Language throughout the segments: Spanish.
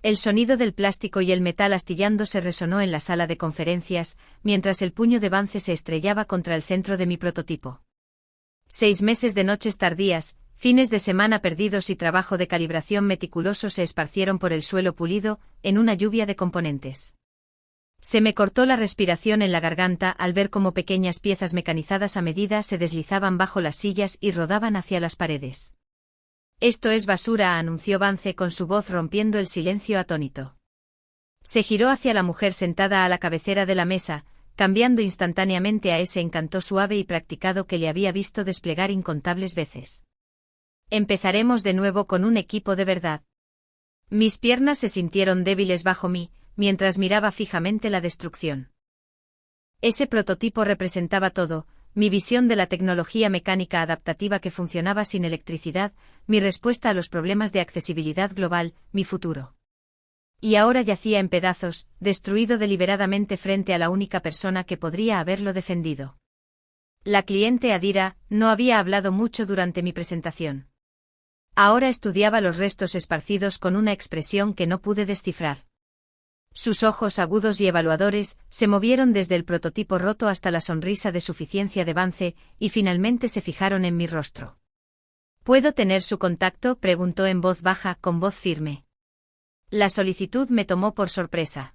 El sonido del plástico y el metal astillándose resonó en la sala de conferencias, mientras el puño de Vance se estrellaba contra el centro de mi prototipo. 6 meses de noches tardías, fines de semana perdidos y trabajo de calibración meticuloso se esparcieron por el suelo pulido, en una lluvia de componentes. Se me cortó la respiración en la garganta al ver cómo pequeñas piezas mecanizadas a medida se deslizaban bajo las sillas y rodaban hacia las paredes. «Esto es basura», anunció Vance con su voz rompiendo el silencio atónito. Se giró hacia la mujer sentada a la cabecera de la mesa, cambiando instantáneamente a ese encanto suave y practicado que le había visto desplegar incontables veces. «Empezaremos de nuevo con un equipo de verdad». Mis piernas se sintieron débiles bajo mí, mientras miraba fijamente la destrucción. Ese prototipo representaba todo: mi visión de la tecnología mecánica adaptativa que funcionaba sin electricidad, mi respuesta a los problemas de accesibilidad global, mi futuro. Y ahora yacía en pedazos, destruido deliberadamente frente a la única persona que podría haberlo defendido. La cliente Adira no había hablado mucho durante mi presentación. Ahora estudiaba los restos esparcidos con una expresión que no pude descifrar. Sus ojos agudos y evaluadores se movieron desde el prototipo roto hasta la sonrisa de suficiencia de Vance, y finalmente se fijaron en mi rostro. «¿Puedo tener su contacto?», preguntó en voz baja, con voz firme. La solicitud me tomó por sorpresa.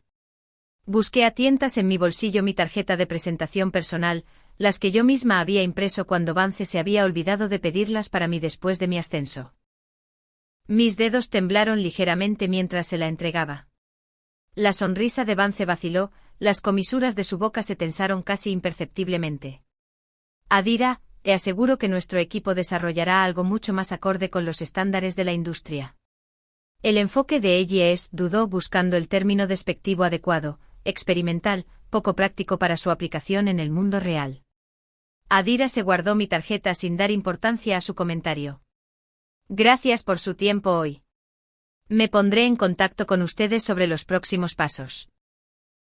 Busqué a tientas en mi bolsillo mi tarjeta de presentación personal, las que yo misma había impreso cuando Vance se había olvidado de pedirlas para mí después de mi ascenso. Mis dedos temblaron ligeramente mientras se la entregaba. La sonrisa de Vance vaciló, las comisuras de su boca se tensaron casi imperceptiblemente. «Adira, te aseguro que nuestro equipo desarrollará algo mucho más acorde con los estándares de la industria». El enfoque de ella dudó buscando el término despectivo adecuado: experimental, poco práctico para su aplicación en el mundo real. Adira se guardó mi tarjeta sin dar importancia a su comentario. «Gracias por su tiempo hoy. Me pondré en contacto con ustedes sobre los próximos pasos».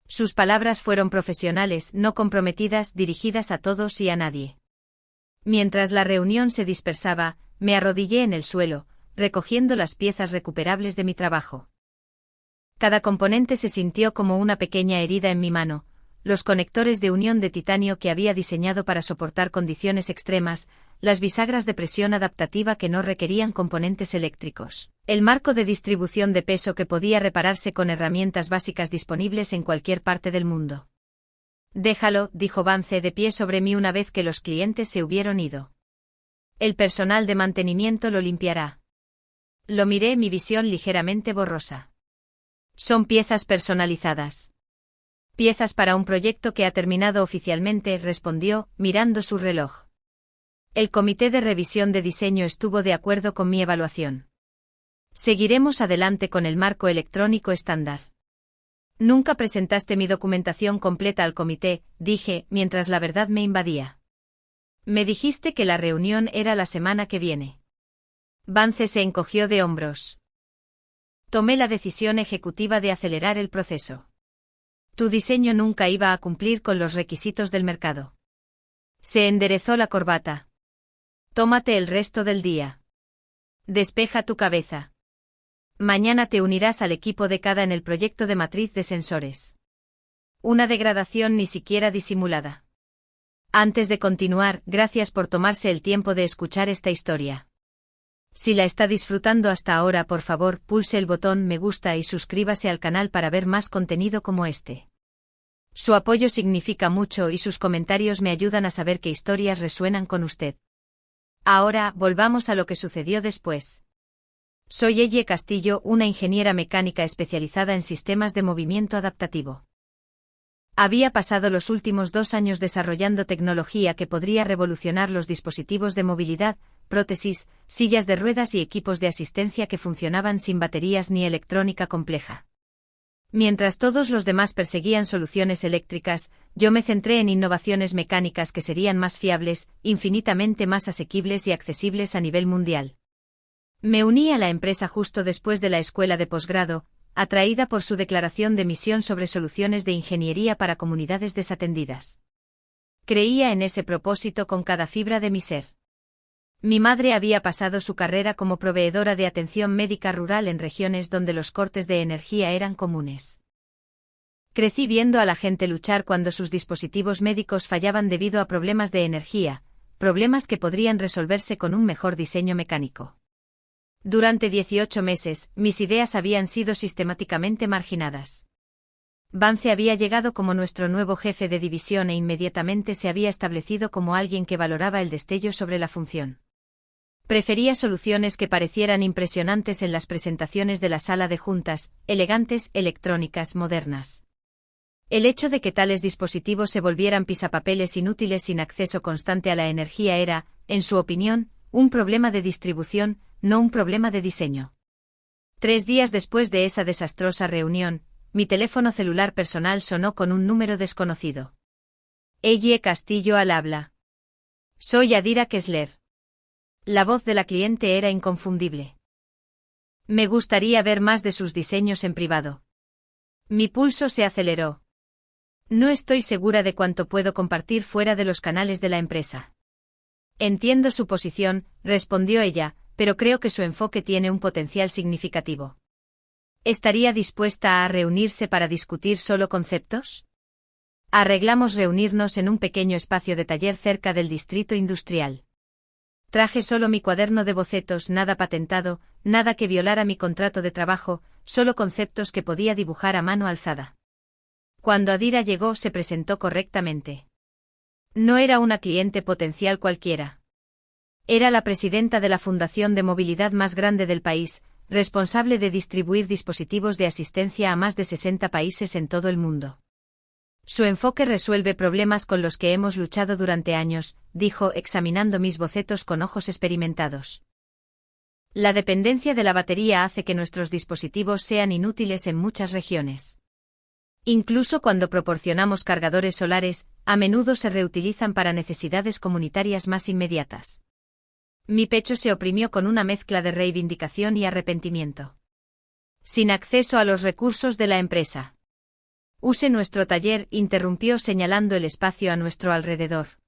Sus palabras fueron profesionales, no comprometidas, dirigidas a todos y a nadie. Mientras la reunión se dispersaba, me arrodillé en el suelo, recogiendo las piezas recuperables de mi trabajo. Cada componente se sintió como una pequeña herida en mi mano: los conectores de unión de titanio que había diseñado para soportar condiciones extremas, las bisagras de presión adaptativa que no requerían componentes eléctricos, el marco de distribución de peso que podía repararse con herramientas básicas disponibles en cualquier parte del mundo. «Déjalo», dijo Vance de pie sobre mí una vez que los clientes se hubieron ido. «El personal de mantenimiento lo limpiará». Lo miré, mi visión ligeramente borrosa. «Son piezas personalizadas». «Piezas para un proyecto que ha terminado oficialmente», respondió, mirando su reloj. «El comité de revisión de diseño estuvo de acuerdo con mi evaluación. Seguiremos adelante con el marco electrónico estándar». «Nunca presentaste mi documentación completa al comité», dije, mientras la verdad me invadía. «Me dijiste que la reunión era la semana que viene». Vance se encogió de hombros. «Tomé la decisión ejecutiva de acelerar el proceso. Tu diseño nunca iba a cumplir con los requisitos del mercado». Se enderezó la corbata. «Tómate el resto del día. Despeja tu cabeza. Mañana te unirás al equipo de CADA en el proyecto de matriz de sensores. Una degradación ni siquiera disimulada. Antes de continuar, gracias por tomarse el tiempo de escuchar esta historia. Si la está disfrutando hasta ahora, por favor, pulse el botón me gusta y suscríbase al canal para ver más contenido como este. Su apoyo significa mucho y sus comentarios me ayudan a saber qué historias resuenan con usted. Ahora, volvamos a lo que sucedió después. Soy Elle Castillo, una ingeniera mecánica especializada en sistemas de movimiento adaptativo. Había pasado los últimos 2 años desarrollando tecnología que podría revolucionar los dispositivos de movilidad, prótesis, sillas de ruedas y equipos de asistencia que funcionaban sin baterías ni electrónica compleja. Mientras todos los demás perseguían soluciones eléctricas, yo me centré en innovaciones mecánicas que serían más fiables, infinitamente más asequibles y accesibles a nivel mundial. Me uní a la empresa justo después de la escuela de posgrado, atraída por su declaración de misión sobre soluciones de ingeniería para comunidades desatendidas. Creía en ese propósito con cada fibra de mi ser. Mi madre había pasado su carrera como proveedora de atención médica rural en regiones donde los cortes de energía eran comunes. Crecí viendo a la gente luchar cuando sus dispositivos médicos fallaban debido a problemas de energía, problemas que podrían resolverse con un mejor diseño mecánico. Durante 18 meses, mis ideas habían sido sistemáticamente marginadas. Vance había llegado como nuestro nuevo jefe de división e inmediatamente se había establecido como alguien que valoraba el destello sobre la función. Prefería soluciones que parecieran impresionantes en las presentaciones de la sala de juntas, elegantes, electrónicas, modernas. El hecho de que tales dispositivos se volvieran pisapapeles inútiles sin acceso constante a la energía era, en su opinión, un problema de distribución, no un problema de diseño. 3 días después de esa desastrosa reunión, mi teléfono celular personal sonó con un número desconocido. Elle Castillo al habla. Soy Adira Kessler. La voz de la cliente era inconfundible. Me gustaría ver más de sus diseños en privado. Mi pulso se aceleró. No estoy segura de cuánto puedo compartir fuera de los canales de la empresa. Entiendo su posición, respondió ella, pero creo que su enfoque tiene un potencial significativo. ¿Estaría dispuesta a reunirse para discutir solo conceptos? Arreglamos reunirnos en un pequeño espacio de taller cerca del distrito industrial. Traje solo mi cuaderno de bocetos, nada patentado, nada que violara mi contrato de trabajo, solo conceptos que podía dibujar a mano alzada. Cuando Adira llegó se presentó correctamente. No era una cliente potencial cualquiera. Era la presidenta de la fundación de movilidad más grande del país, responsable de distribuir dispositivos de asistencia a más de 60 países en todo el mundo. Su enfoque resuelve problemas con los que hemos luchado durante años, dijo examinando mis bocetos con ojos experimentados. La dependencia de la batería hace que nuestros dispositivos sean inútiles en muchas regiones. Incluso cuando proporcionamos cargadores solares, a menudo se reutilizan para necesidades comunitarias más inmediatas. Mi pecho se oprimió con una mezcla de reivindicación y arrepentimiento. Sin acceso a los recursos de la empresa. Use nuestro taller, interrumpió señalando el espacio a nuestro alrededor.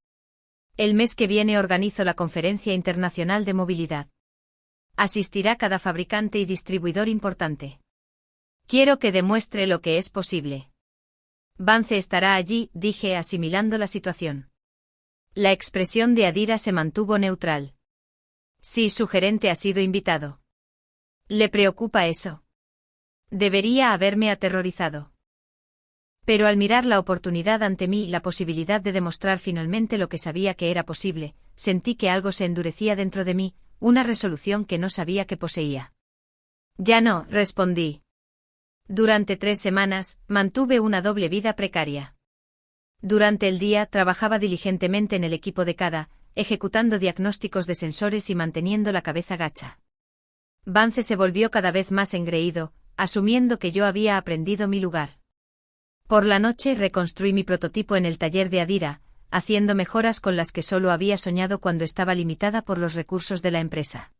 El mes que viene organizo la Conferencia Internacional de Movilidad. Asistirá cada fabricante y distribuidor importante. Quiero que demuestre lo que es posible. Vance estará allí, dije asimilando la situación. La expresión de Adira se mantuvo neutral. Sí, su gerente ha sido invitado. ¿Le preocupa eso? Debería haberme aterrorizado. Pero al mirar la oportunidad ante mí y la posibilidad de demostrar finalmente lo que sabía que era posible, sentí que algo se endurecía dentro de mí, una resolución que no sabía que poseía. Ya no, respondí. Durante 3 semanas, mantuve una doble vida precaria. Durante el día trabajaba diligentemente en el equipo de CADA, ejecutando diagnósticos de sensores y manteniendo la cabeza gacha. Vance se volvió cada vez más engreído, asumiendo que yo había aprendido mi lugar. Por la noche reconstruí mi prototipo en el taller de Adira, haciendo mejoras con las que solo había soñado cuando estaba limitada por los recursos de la empresa.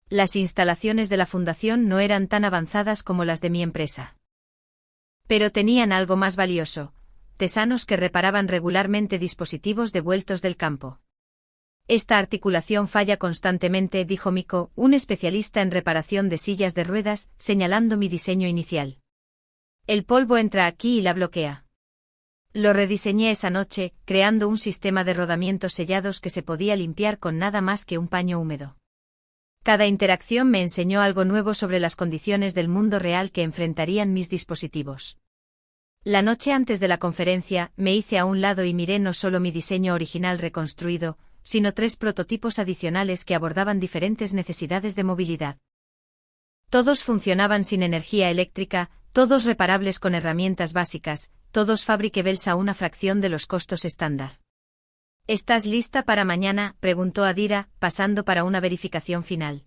Las instalaciones de la fundación no eran tan avanzadas como las de mi empresa. Pero tenían algo más valioso, tesanos que reparaban regularmente dispositivos devueltos del campo. Esta articulación falla constantemente, dijo Miko, un especialista en reparación de sillas de ruedas, señalando mi diseño inicial. El polvo entra aquí y la bloquea. Lo rediseñé esa noche, creando un sistema de rodamientos sellados que se podía limpiar con nada más que un paño húmedo. Cada interacción me enseñó algo nuevo sobre las condiciones del mundo real que enfrentarían mis dispositivos. La noche antes de la conferencia, me hice a un lado y miré no solo mi diseño original reconstruido, sino 3 prototipos adicionales que abordaban diferentes necesidades de movilidad. Todos funcionaban sin energía eléctrica, todos reparables con herramientas básicas, todos fabricables a una fracción de los costos estándar. ¿Estás lista para mañana?, preguntó Adira, pasando para una verificación final.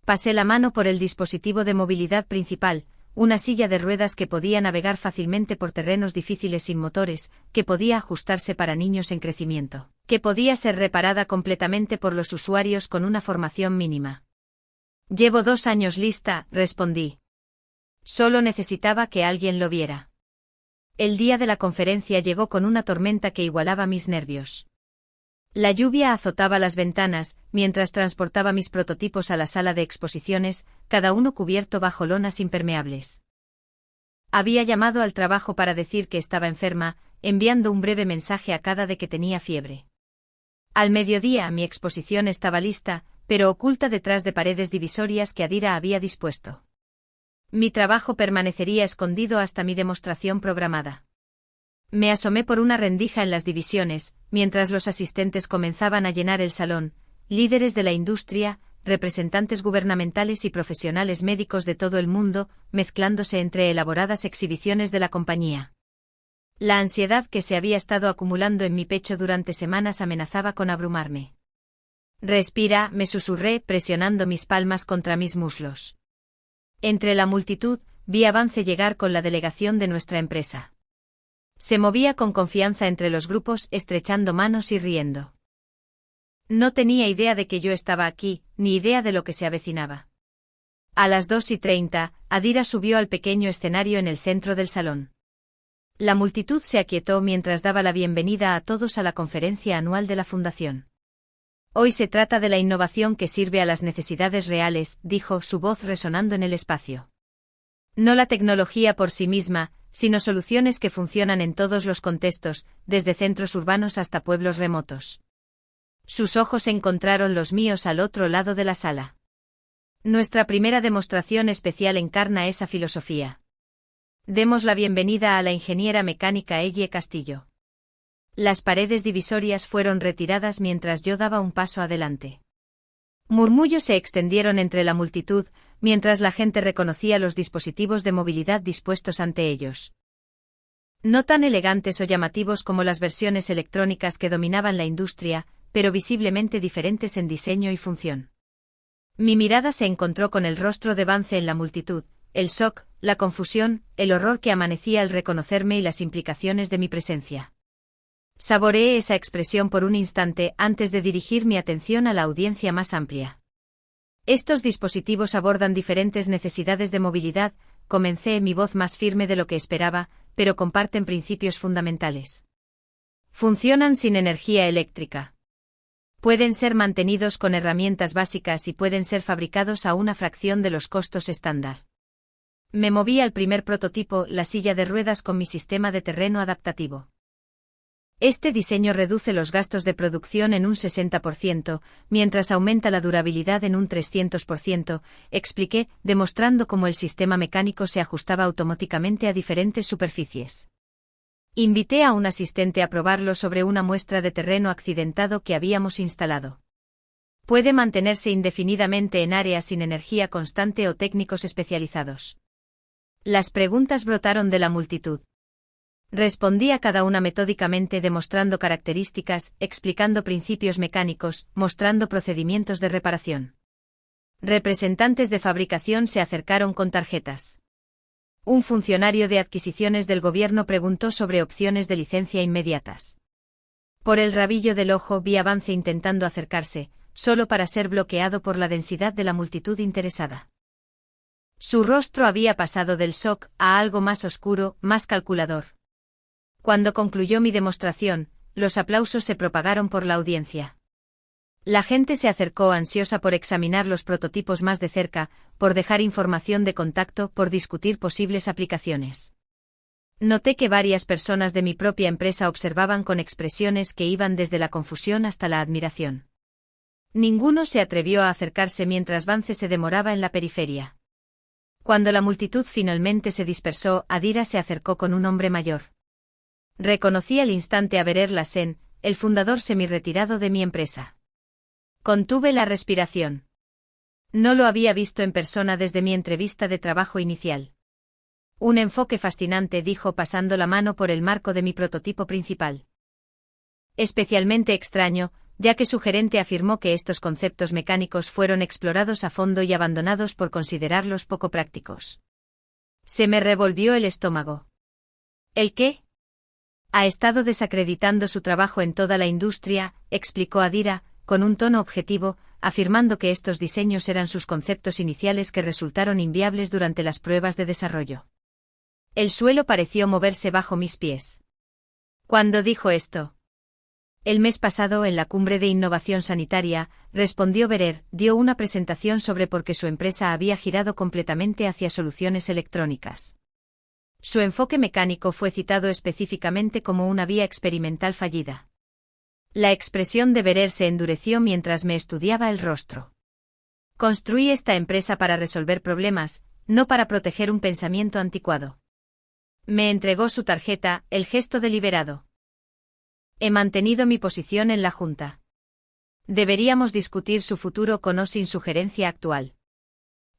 Pasé la mano por el dispositivo de movilidad principal, una silla de ruedas que podía navegar fácilmente por terrenos difíciles sin motores, que podía ajustarse para niños en crecimiento, que podía ser reparada completamente por los usuarios con una formación mínima. Llevo 2 años lista, respondí. Solo necesitaba que alguien lo viera. El día de la conferencia llegó con una tormenta que igualaba mis nervios. La lluvia azotaba las ventanas, mientras transportaba mis prototipos a la sala de exposiciones, cada uno cubierto bajo lonas impermeables. Había llamado al trabajo para decir que estaba enferma, enviando un breve mensaje a cada de que tenía fiebre. Al mediodía mi exposición estaba lista, pero oculta detrás de paredes divisorias que Adira había dispuesto. Mi trabajo permanecería escondido hasta mi demostración programada. Me asomé por una rendija en las divisiones, mientras los asistentes comenzaban a llenar el salón, líderes de la industria, representantes gubernamentales y profesionales médicos de todo el mundo, mezclándose entre elaboradas exhibiciones de la compañía. La ansiedad que se había estado acumulando en mi pecho durante semanas amenazaba con abrumarme. Respira, me susurré, presionando mis palmas contra mis muslos. Entre la multitud, vi a Vance llegar con la delegación de nuestra empresa. Se movía con confianza entre los grupos, estrechando manos y riendo. No tenía idea de que yo estaba aquí, ni idea de lo que se avecinaba. A las 2:30, Adira subió al pequeño escenario en el centro del salón. La multitud se aquietó mientras daba la bienvenida a todos a la conferencia anual de la Fundación. Hoy se trata de la innovación que sirve a las necesidades reales, dijo, su voz resonando en el espacio. No la tecnología por sí misma, sino soluciones que funcionan en todos los contextos, desde centros urbanos hasta pueblos remotos. Sus ojos encontraron los míos al otro lado de la sala. Nuestra primera demostración especial encarna esa filosofía. Demos la bienvenida a la ingeniera mecánica Elle Castillo. Las paredes divisorias fueron retiradas mientras yo daba un paso adelante. Murmullos se extendieron entre la multitud, mientras la gente reconocía los dispositivos de movilidad dispuestos ante ellos. No tan elegantes o llamativos como las versiones electrónicas que dominaban la industria, pero visiblemente diferentes en diseño y función. Mi mirada se encontró con el rostro de Vance en la multitud, el shock, la confusión, el horror que amanecía al reconocerme y las implicaciones de mi presencia. Saboreé esa expresión por un instante antes de dirigir mi atención a la audiencia más amplia. Estos dispositivos abordan diferentes necesidades de movilidad, comencé mi voz más firme de lo que esperaba, pero comparten principios fundamentales. Funcionan sin energía eléctrica. Pueden ser mantenidos con herramientas básicas y pueden ser fabricados a una fracción de los costos estándar. Me moví al primer prototipo, la silla de ruedas con mi sistema de terreno adaptativo. Este diseño reduce los gastos de producción en un 60%, mientras aumenta la durabilidad en un 300%, expliqué, demostrando cómo el sistema mecánico se ajustaba automáticamente a diferentes superficies. Invité a un asistente a probarlo sobre una muestra de terreno accidentado que habíamos instalado. Puede mantenerse indefinidamente en áreas sin energía constante o técnicos especializados. Las preguntas brotaron de la multitud. Respondí a cada una metódicamente, demostrando características, explicando principios mecánicos, mostrando procedimientos de reparación. Representantes de fabricación se acercaron con tarjetas. Un funcionario de adquisiciones del gobierno preguntó sobre opciones de licencia inmediatas. Por el rabillo del ojo vi a Vance intentando acercarse, solo para ser bloqueado por la densidad de la multitud interesada. Su rostro había pasado del shock a algo más oscuro, más calculador. Cuando concluyó mi demostración, los aplausos se propagaron por la audiencia. La gente se acercó ansiosa por examinar los prototipos más de cerca, por dejar información de contacto, por discutir posibles aplicaciones. Noté que varias personas de mi propia empresa observaban con expresiones que iban desde la confusión hasta la admiración. Ninguno se atrevió a acercarse mientras Vance se demoraba en la periferia. Cuando la multitud finalmente se dispersó, Adira se acercó con un hombre mayor. Reconocí al instante a Berer Lassen, el fundador semi-retirado de mi empresa. Contuve la respiración. No lo había visto en persona desde mi entrevista de trabajo inicial. Un enfoque fascinante, dijo pasando la mano por el marco de mi prototipo principal. Especialmente extraño, ya que su gerente afirmó que estos conceptos mecánicos fueron explorados a fondo y abandonados por considerarlos poco prácticos. Se me revolvió el estómago. ¿El qué? Ha estado desacreditando su trabajo en toda la industria, explicó Adira, con un tono objetivo, afirmando que estos diseños eran sus conceptos iniciales que resultaron inviables durante las pruebas de desarrollo. El suelo pareció moverse bajo mis pies. ¿Cuándo dijo esto? El mes pasado, en la Cumbre de Innovación Sanitaria, respondió Berer, dio una presentación sobre por qué su empresa había girado completamente hacia soluciones electrónicas. Su enfoque mecánico fue citado específicamente como una vía experimental fallida. La expresión de Berer se endureció mientras me estudiaba el rostro. Construí esta empresa para resolver problemas, no para proteger un pensamiento anticuado. Me entregó su tarjeta, el gesto deliberado. He mantenido mi posición en la Junta. Deberíamos discutir su futuro con o sin sugerencia actual.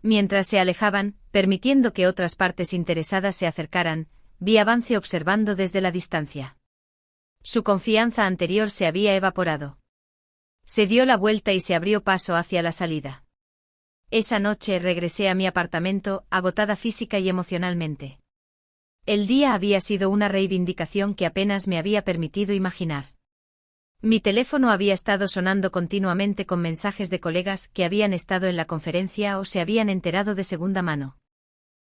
Mientras se alejaban, permitiendo que otras partes interesadas se acercaran, vi a Vance observando desde la distancia. Su confianza anterior se había evaporado. Se dio la vuelta y se abrió paso hacia la salida. Esa noche regresé a mi apartamento, agotada física y emocionalmente. El día había sido una reivindicación que apenas me había permitido imaginar. Mi teléfono había estado sonando continuamente con mensajes de colegas que habían estado en la conferencia o se habían enterado de segunda mano.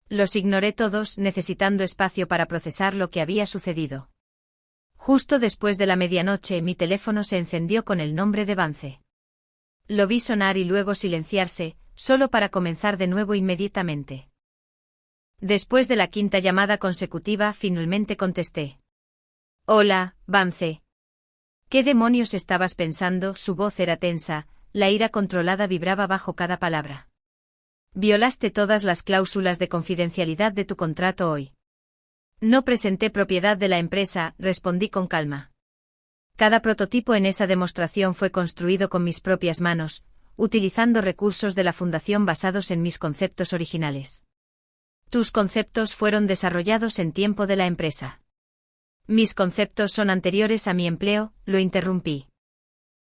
Los ignoré todos, necesitando espacio para procesar lo que había sucedido. Justo después de la medianoche, mi teléfono se encendió con el nombre de Vance. Lo vi sonar y luego silenciarse, solo para comenzar de nuevo inmediatamente. Después de la quinta llamada consecutiva, finalmente contesté. Hola, Vance. ¿Qué demonios estabas pensando? Su voz era tensa, la ira controlada vibraba bajo cada palabra. Violaste todas las cláusulas de confidencialidad de tu contrato hoy. No presenté propiedad de la empresa, respondí con calma. Cada prototipo en esa demostración fue construido con mis propias manos, utilizando recursos de la fundación basados en mis conceptos originales. Tus conceptos fueron desarrollados en tiempo de la empresa. Mis conceptos son anteriores a mi empleo, lo interrumpí.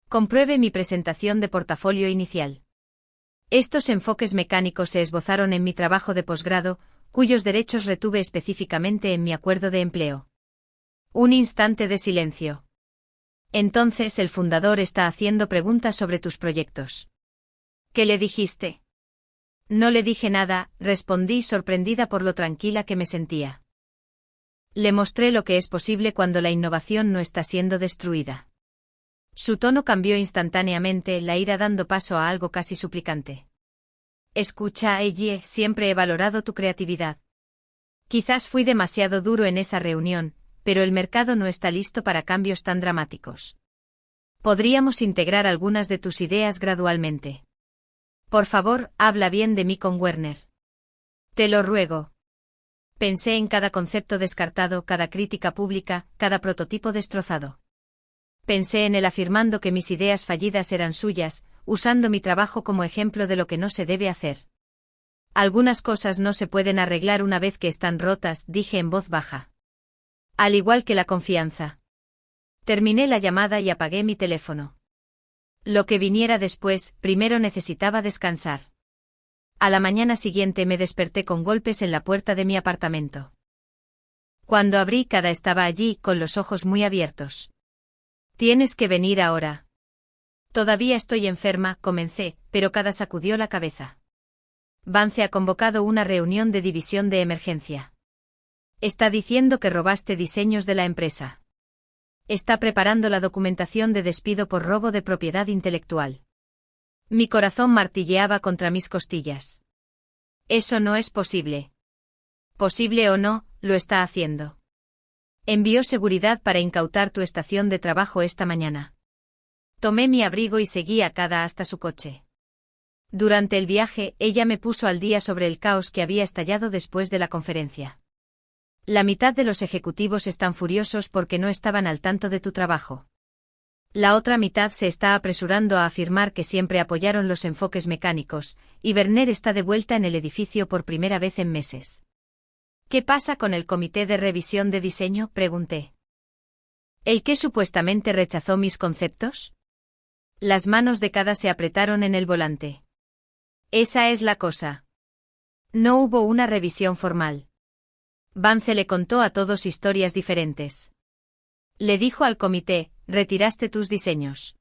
Compruebe mi presentación de portafolio inicial. Estos enfoques mecánicos se esbozaron en mi trabajo de posgrado, cuyos derechos retuve específicamente en mi acuerdo de empleo. Un instante de silencio. Entonces el fundador está haciendo preguntas sobre tus proyectos. ¿Qué le dijiste? No le dije nada, respondí sorprendida por lo tranquila que me sentía. Le mostré lo que es posible cuando la innovación no está siendo destruida. Su tono cambió instantáneamente, la ira dando paso a algo casi suplicante. Escucha, Ellie, siempre he valorado tu creatividad. Quizás fui demasiado duro en esa reunión, pero el mercado no está listo para cambios tan dramáticos. Podríamos integrar algunas de tus ideas gradualmente. Por favor, habla bien de mí con Werner. Te lo ruego. Pensé en cada concepto descartado, cada crítica pública, cada prototipo destrozado. Pensé en él afirmando que mis ideas fallidas eran suyas, usando mi trabajo como ejemplo de lo que no se debe hacer. Algunas cosas no se pueden arreglar una vez que están rotas, dije en voz baja. Al igual que la confianza. Terminé la llamada y apagué mi teléfono. Lo que viniera después, primero necesitaba descansar. A la mañana siguiente me desperté con golpes en la puerta de mi apartamento. Cuando abrí, Cada estaba allí, con los ojos muy abiertos. Tienes que venir ahora. Todavía estoy enferma, comencé, pero Cada sacudió la cabeza. Vance ha convocado una reunión de división de emergencia. Está diciendo que robaste diseños de la empresa. Está preparando la documentación de despido por robo de propiedad intelectual. Mi corazón martilleaba contra mis costillas. Eso no es posible. Posible o no, lo está haciendo. Envió seguridad para incautar tu estación de trabajo esta mañana. Tomé mi abrigo y seguí a Cada hasta su coche. Durante el viaje, ella me puso al día sobre el caos que había estallado después de la conferencia. La mitad de los ejecutivos están furiosos porque no estaban al tanto de tu trabajo. La otra mitad se está apresurando a afirmar que siempre apoyaron los enfoques mecánicos, y Werner está de vuelta en el edificio por primera vez en meses. ¿Qué pasa con el comité de revisión de diseño?, pregunté. ¿El que supuestamente rechazó mis conceptos? Las manos de Cada se apretaron en el volante. Esa es la cosa. No hubo una revisión formal. Vance le contó a todos historias diferentes. Le dijo al comité, retiraste tus diseños.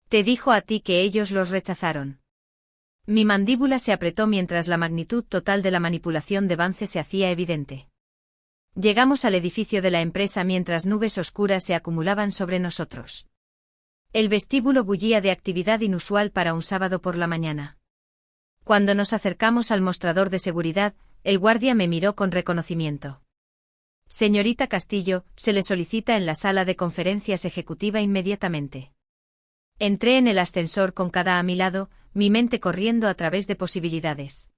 Te dijo a ti que ellos los rechazaron. Mi mandíbula se apretó mientras la magnitud total de la manipulación de Vance se hacía evidente. Llegamos al edificio de la empresa mientras nubes oscuras se acumulaban sobre nosotros. El vestíbulo bullía de actividad inusual para un sábado por la mañana. Cuando nos acercamos al mostrador de seguridad, el guardia me miró con reconocimiento. Señorita Castillo, se le solicita en la sala de conferencias ejecutiva inmediatamente. Entré en el ascensor con Kada a mi lado, mi mente corriendo a través de posibilidades.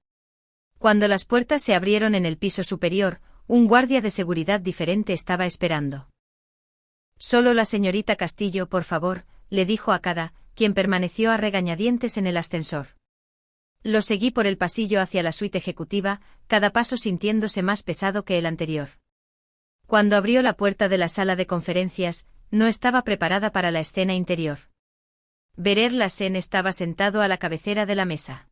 Cuando las puertas se abrieron en el piso superior, un guardia de seguridad diferente estaba esperando. Solo la señorita Castillo, por favor, le dijo a Kada, quien permaneció a regañadientes en el ascensor. Lo seguí por el pasillo hacia la suite ejecutiva, cada paso sintiéndose más pesado que el anterior. Cuando abrió la puerta de la sala de conferencias, no estaba preparada para la escena interior. Berer Lassen estaba sentado a la cabecera de la mesa.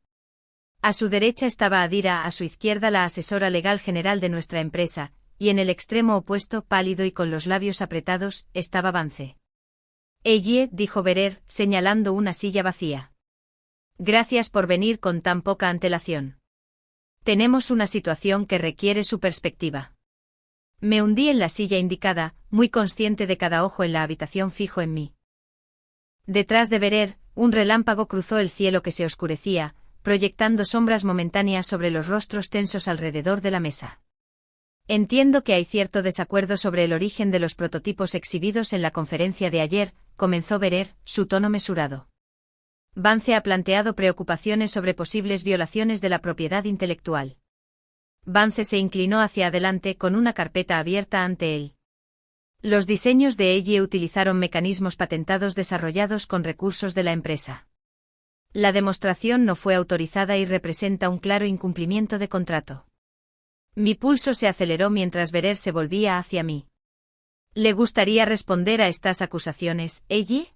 A su derecha estaba Adira, a su izquierda la asesora legal general de nuestra empresa, y en el extremo opuesto, pálido y con los labios apretados, estaba Vance. «Eye», dijo Berer, señalando una silla vacía. «Gracias por venir con tan poca antelación. Tenemos una situación que requiere su perspectiva». Me hundí en la silla indicada, muy consciente de cada ojo en la habitación fijo en mí. Detrás de Berer, un relámpago cruzó el cielo que se oscurecía, proyectando sombras momentáneas sobre los rostros tensos alrededor de la mesa. Entiendo que hay cierto desacuerdo sobre el origen de los prototipos exhibidos en la conferencia de ayer, comenzó Berer, su tono mesurado. Vance ha planteado preocupaciones sobre posibles violaciones de la propiedad intelectual. Vance se inclinó hacia adelante con una carpeta abierta ante él. Los diseños de Ellie utilizaron mecanismos patentados desarrollados con recursos de la empresa. La demostración no fue autorizada y representa un claro incumplimiento de contrato. Mi pulso se aceleró mientras Berer se volvía hacia mí. ¿Le gustaría responder a estas acusaciones, Ellie?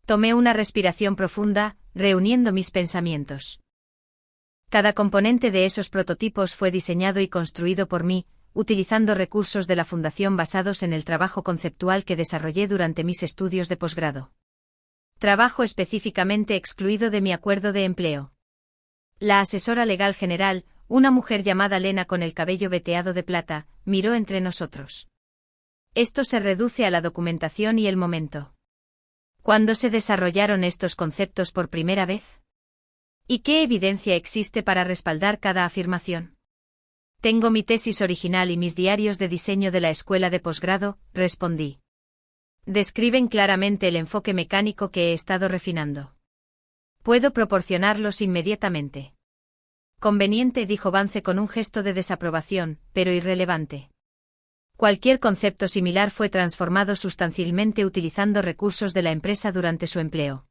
Tomé una respiración profunda, reuniendo mis pensamientos. Cada componente de esos prototipos fue diseñado y construido por mí, utilizando recursos de la Fundación basados en el trabajo conceptual que desarrollé durante mis estudios de posgrado. Trabajo específicamente excluido de mi acuerdo de empleo. La asesora legal general, una mujer llamada Lena con el cabello veteado de plata, miró entre nosotros. Esto se reduce a la documentación y el momento. ¿Cuándo se desarrollaron estos conceptos por primera vez? ¿Y qué evidencia existe para respaldar cada afirmación? Tengo mi tesis original y mis diarios de diseño de la escuela de posgrado, respondí. Describen claramente el enfoque mecánico que he estado refinando. Puedo proporcionarlos inmediatamente. Conveniente, dijo Vance con un gesto de desaprobación, pero irrelevante. Cualquier concepto similar fue transformado sustancialmente utilizando recursos de la empresa durante su empleo.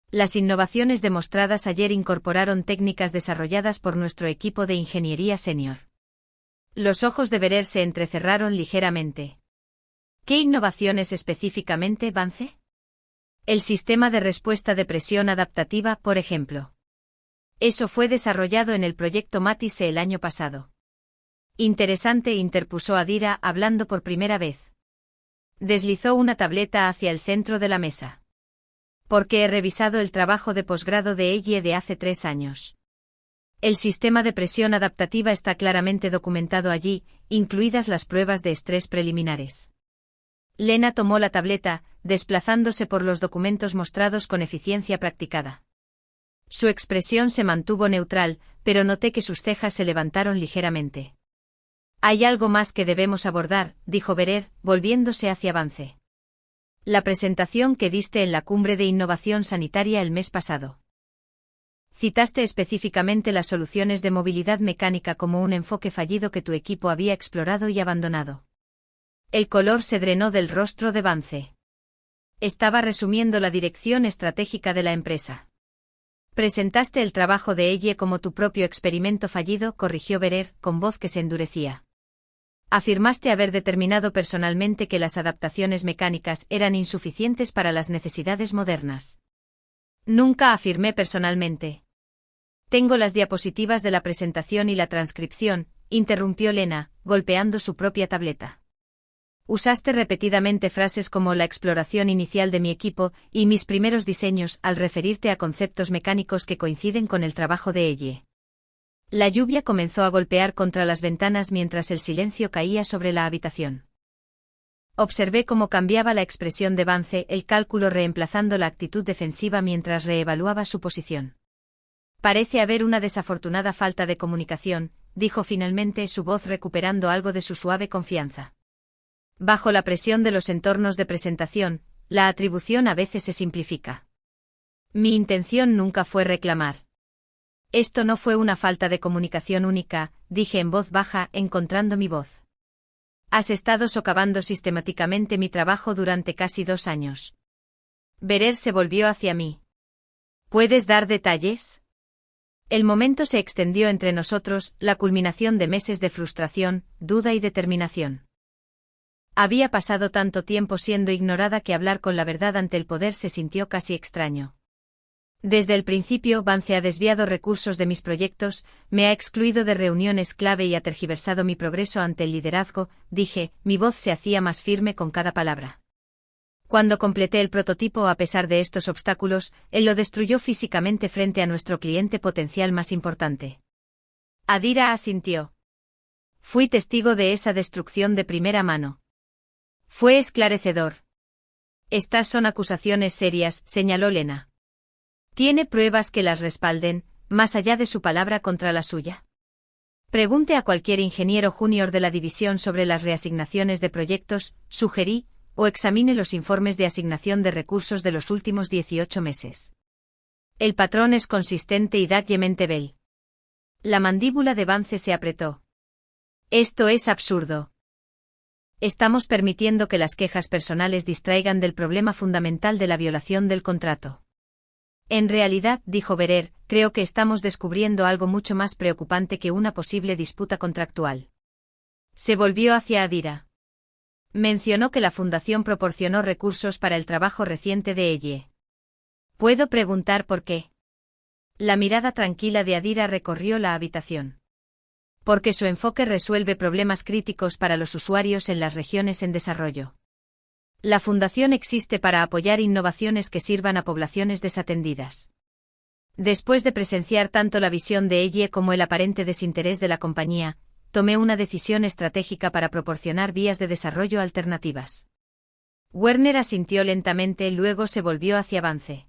Las innovaciones demostradas ayer incorporaron técnicas desarrolladas por nuestro equipo de ingeniería senior. Los ojos de Berer se entrecerraron ligeramente. ¿Qué innovaciones específicamente, Vance? El sistema de respuesta de presión adaptativa, por ejemplo. Eso fue desarrollado en el proyecto Matisse el año pasado. Interesante, interpuso Adira, hablando por primera vez. Deslizó una tableta hacia el centro de la mesa. Porque he revisado el trabajo de posgrado de Ellie de hace 3 años. El sistema de presión adaptativa está claramente documentado allí, incluidas las pruebas de estrés preliminares. Lena tomó la tableta, desplazándose por los documentos mostrados con eficiencia practicada. Su expresión se mantuvo neutral, pero noté que sus cejas se levantaron ligeramente. Hay algo más que debemos abordar, dijo Berer, volviéndose hacia Vance. La presentación que diste en la Cumbre de Innovación Sanitaria el mes pasado. Citaste específicamente las soluciones de movilidad mecánica como un enfoque fallido que tu equipo había explorado y abandonado. El color se drenó del rostro de Vance. Estaba resumiendo la dirección estratégica de la empresa. Presentaste el trabajo de Ellie como tu propio experimento fallido, corrigió Berer, con voz que se endurecía. Afirmaste haber determinado personalmente que las adaptaciones mecánicas eran insuficientes para las necesidades modernas. Nunca afirmé personalmente. Tengo las diapositivas de la presentación y la transcripción, interrumpió Lena, golpeando su propia tableta. Usaste repetidamente frases como la exploración inicial de mi equipo y mis primeros diseños al referirte a conceptos mecánicos que coinciden con el trabajo de Ellie. La lluvia comenzó a golpear contra las ventanas mientras el silencio caía sobre la habitación. Observé cómo cambiaba la expresión de Vance, el cálculo reemplazando la actitud defensiva mientras reevaluaba su posición. Parece haber una desafortunada falta de comunicación, dijo finalmente, su voz recuperando algo de su suave confianza. Bajo la presión de los entornos de presentación, la atribución a veces se simplifica. Mi intención nunca fue reclamar. Esto no fue una falta de comunicación única, dije en voz baja, encontrando mi voz. Has estado socavando sistemáticamente mi trabajo durante casi 2 años. Berer se volvió hacia mí. ¿Puedes dar detalles? El momento se extendió entre nosotros, la culminación de meses de frustración, duda y determinación. Había pasado tanto tiempo siendo ignorada que hablar con la verdad ante el poder se sintió casi extraño. Desde el principio, Vance ha desviado recursos de mis proyectos, me ha excluido de reuniones clave y ha tergiversado mi progreso ante el liderazgo, dije, mi voz se hacía más firme con cada palabra. Cuando completé el prototipo a pesar de estos obstáculos, él lo destruyó físicamente frente a nuestro cliente potencial más importante. Adira asintió. Fui testigo de esa destrucción de primera mano. Fue esclarecedor. Estas son acusaciones serias, señaló Lena. ¿Tiene pruebas que las respalden, más allá de su palabra contra la suya? Pregunte a cualquier ingeniero junior de la división sobre las reasignaciones de proyectos, sugerí, o examine los informes de asignación de recursos de los últimos 18 meses. El patrón es consistente y dagyemente bel. La mandíbula de Vance se apretó. Esto es absurdo. Estamos permitiendo que las quejas personales distraigan del problema fundamental de la violación del contrato. En realidad, dijo Berer, creo que estamos descubriendo algo mucho más preocupante que una posible disputa contractual. Se volvió hacia Adira. Mencionó que la fundación proporcionó recursos para el trabajo reciente de ella. ¿Puedo preguntar por qué? La mirada tranquila de Adira recorrió la habitación. Porque su enfoque resuelve problemas críticos para los usuarios en las regiones en desarrollo. La fundación existe para apoyar innovaciones que sirvan a poblaciones desatendidas. Después de presenciar tanto la visión de ella como el aparente desinterés de la compañía, tomé una decisión estratégica para proporcionar vías de desarrollo alternativas. Werner asintió lentamente, luego se volvió hacia Vance.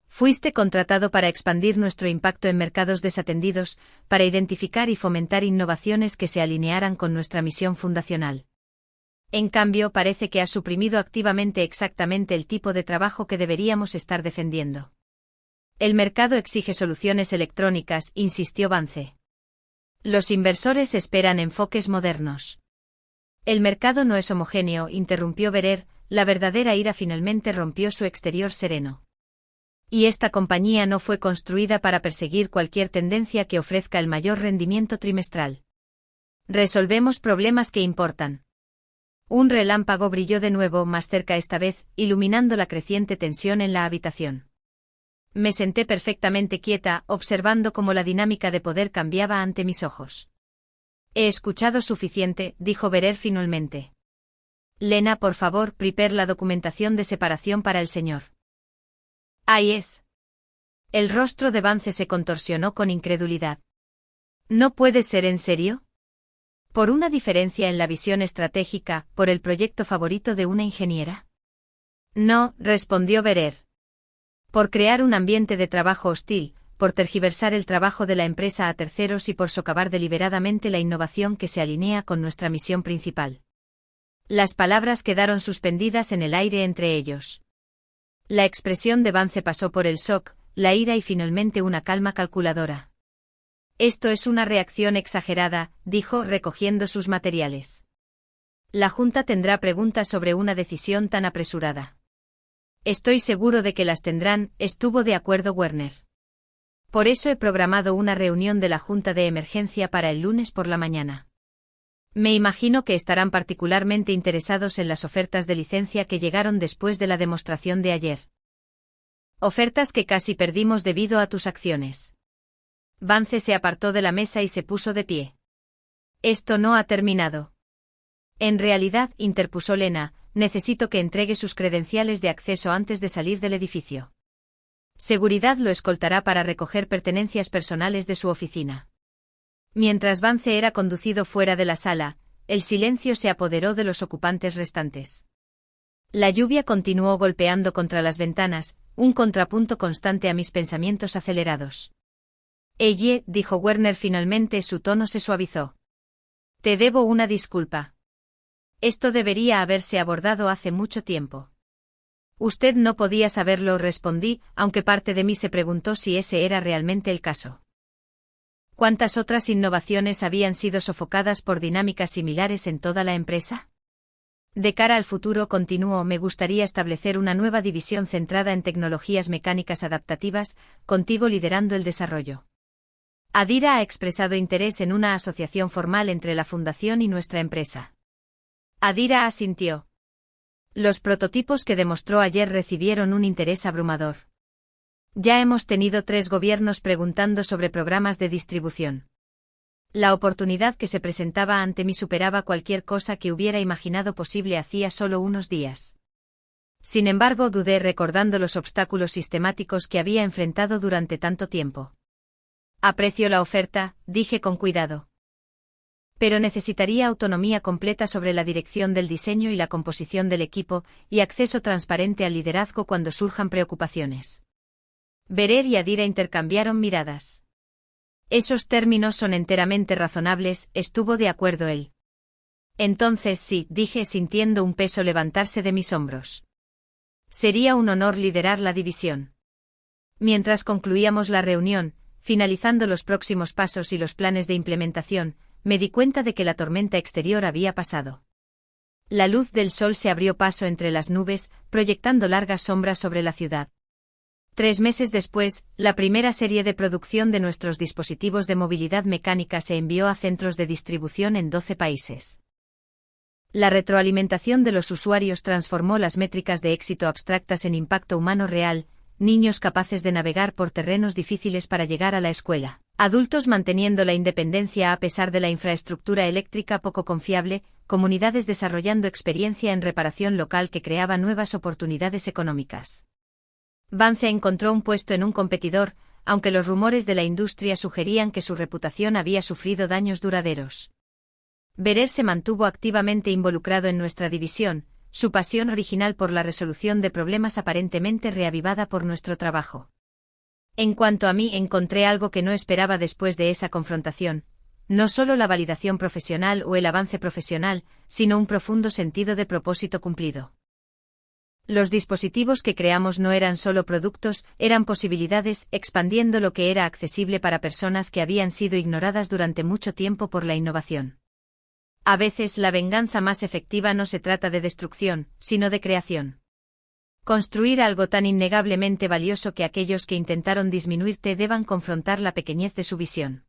Fuiste contratado para expandir nuestro impacto en mercados desatendidos, para identificar y fomentar innovaciones que se alinearan con nuestra misión fundacional. En cambio, parece que has suprimido activamente exactamente el tipo de trabajo que deberíamos estar defendiendo. El mercado exige soluciones electrónicas, insistió Vance. Los inversores esperan enfoques modernos. El mercado no es homogéneo, interrumpió Berer, la verdadera ira finalmente rompió su exterior sereno. Y esta compañía no fue construida para perseguir cualquier tendencia que ofrezca el mayor rendimiento trimestral. Resolvemos problemas que importan. Un relámpago brilló de nuevo, más cerca esta vez, iluminando la creciente tensión en la habitación. Me senté perfectamente quieta, observando cómo la dinámica de poder cambiaba ante mis ojos. He escuchado suficiente, dijo Berer finalmente. Lena, por favor, prepare la documentación de separación para el señor. Ahí es. El rostro de Vance se contorsionó con incredulidad. ¿No puede ser en serio? ¿Por una diferencia en la visión estratégica, por el proyecto favorito de una ingeniera? No, respondió Berer. Por crear un ambiente de trabajo hostil, por tergiversar el trabajo de la empresa a terceros y por socavar deliberadamente la innovación que se alinea con nuestra misión principal. Las palabras quedaron suspendidas en el aire entre ellos. La expresión de Vance pasó por el shock, la ira y finalmente una calma calculadora. Esto es una reacción exagerada, dijo, recogiendo sus materiales. La Junta tendrá preguntas sobre una decisión tan apresurada. Estoy seguro de que las tendrán, estuvo de acuerdo Werner. Por eso he programado una reunión de la Junta de Emergencia para el lunes por la mañana. Me imagino que estarán particularmente interesados en las ofertas de licencia que llegaron después de la demostración de ayer. Ofertas que casi perdimos debido a tus acciones. Vance se apartó de la mesa y se puso de pie. Esto no ha terminado. En realidad, interpuso Lena, necesito que entregue sus credenciales de acceso antes de salir del edificio. Seguridad lo escoltará para recoger pertenencias personales de su oficina. Mientras Vance era conducido fuera de la sala, el silencio se apoderó de los ocupantes restantes. La lluvia continuó golpeando contra las ventanas, un contrapunto constante a mis pensamientos acelerados. Oye, dijo Werner finalmente, su tono se suavizó. Te debo una disculpa. Esto debería haberse abordado hace mucho tiempo. Usted no podía saberlo, respondí, aunque parte de mí se preguntó si ese era realmente el caso. ¿Cuántas otras innovaciones habían sido sofocadas por dinámicas similares en toda la empresa? De cara al futuro, continuó, me gustaría establecer una nueva división centrada en tecnologías mecánicas adaptativas, contigo liderando el desarrollo. Adira ha expresado interés en una asociación formal entre la fundación y nuestra empresa. Adira asintió. Los prototipos que demostró ayer recibieron un interés abrumador. Ya hemos tenido 3 gobiernos preguntando sobre programas de distribución. La oportunidad que se presentaba ante mí superaba cualquier cosa que hubiera imaginado posible hacía solo unos días. Sin embargo, dudé recordando los obstáculos sistemáticos que había enfrentado durante tanto tiempo. Aprecio la oferta, dije con cuidado. Pero necesitaría autonomía completa sobre la dirección del diseño y la composición del equipo, y acceso transparente al liderazgo cuando surjan preocupaciones. Berer y Adira intercambiaron miradas. Esos términos son enteramente razonables, estuvo de acuerdo él. Entonces sí, dije sintiendo un peso levantarse de mis hombros. Sería un honor liderar la división. Mientras concluíamos la reunión, finalizando los próximos pasos y los planes de implementación, me di cuenta de que la tormenta exterior había pasado. La luz del sol se abrió paso entre las nubes, proyectando largas sombras sobre la ciudad. 3 meses después, la primera serie de producción de nuestros dispositivos de movilidad mecánica se envió a centros de distribución en 12 países. La retroalimentación de los usuarios transformó las métricas de éxito abstractas en impacto humano real, niños capaces de navegar por terrenos difíciles para llegar a la escuela, adultos manteniendo la independencia a pesar de la infraestructura eléctrica poco confiable, comunidades desarrollando experiencia en reparación local que creaba nuevas oportunidades económicas. Vance encontró un puesto en un competidor, aunque los rumores de la industria sugerían que su reputación había sufrido daños duraderos. Berer se mantuvo activamente involucrado en nuestra división, su pasión original por la resolución de problemas aparentemente reavivada por nuestro trabajo. En cuanto a mí, encontré algo que no esperaba después de esa confrontación, no solo la validación profesional o el avance profesional, sino un profundo sentido de propósito cumplido. Los dispositivos que creamos no eran solo productos, eran posibilidades, expandiendo lo que era accesible para personas que habían sido ignoradas durante mucho tiempo por la innovación. A veces la venganza más efectiva no se trata de destrucción, sino de creación. Construir algo tan innegablemente valioso que aquellos que intentaron disminuirte deban confrontar la pequeñez de su visión.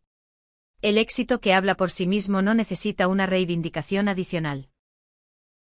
El éxito que habla por sí mismo no necesita una reivindicación adicional.